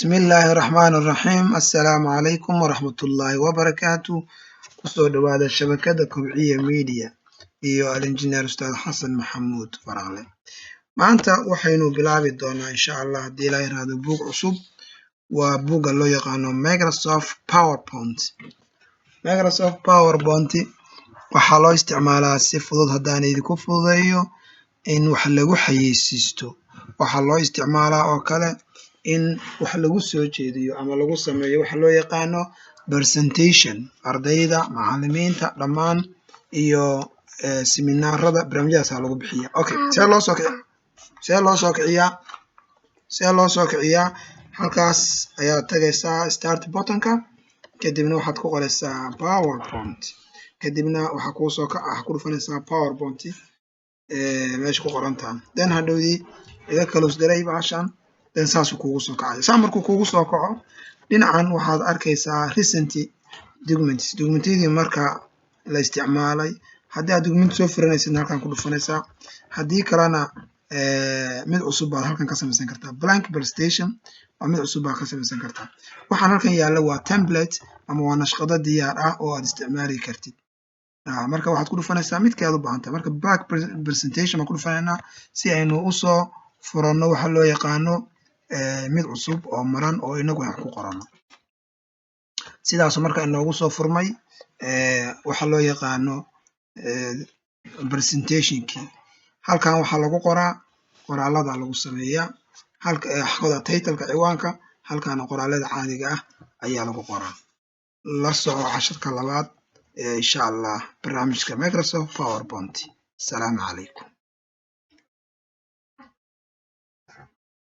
بسم الله الرحمن الرحيم السلام عليكم ورحمة الله وبركاته kusoo dhawaada shabakada kobciya media iyo al-injineer Ustaad Xasan Maxamuud Faraale. Maanta waxaynu bilaabi doonaa insha Allah haddii la yiraahdo buug cusub. Waa buugga loo yaqaano Microsoft PowerPoint. Microsoft PowerPoint waxaa loo isticmaalaa si fudud haddaan idinku fududeeyo in wax lagu xayeysiisto. Waxaa loo isticmaalaa oo kale in wax lagu soo jeediyo ama lagu sameeyo waxa loo yaqaano presentation ardayda macallimiinta dhammaan iyo seminaarada barnaamijyadaas lagu bixiyo. Okay, see loo soo kiciyaa halkaas ayaa tagaysaa start buttonka kadibna waxaad ku qoraysaa PowerPoint kadibna waxa ku dhufanaysaa PowerPoint meesha ku qorantaan then hadhowdii iga close garay baashan then saas kuugu soo kacay markuu kuugu soo kaco dhinacan waxaad arkaysaa recent documentidii marka la isticmaalay haddii aad document soo furanaysid halkan ku dhufanaysaa haddii kalena mid cusub baad halkan ka samaysan kartaa blank presentation waa mid cusub baad ka samaysan kartaa waxaan halkan yaalla waa template ama waa nashqado diyaar ah oo aad isticmaali kartid marka waxaad ku dhufanaysaa midkii aad u baahan tahay marka blank presentation ma ku dhufanaynaa si aynu u soo furano waxa loo yaqaano mid cusub oo maran oo inagu wax ku qorano sidaas marka inoogu soo furmay waxa loo yaqaano presentationkii halkan waxaa lagu qoraa qoraalada lagu sameeyaa halka title-ka ciwaanka halkan qoraalada caadiga ah ayaa lagu qoraa la soco casharka labaad insha Allah barnaamijka Microsoft PowerPoint. Assalamu alaykum.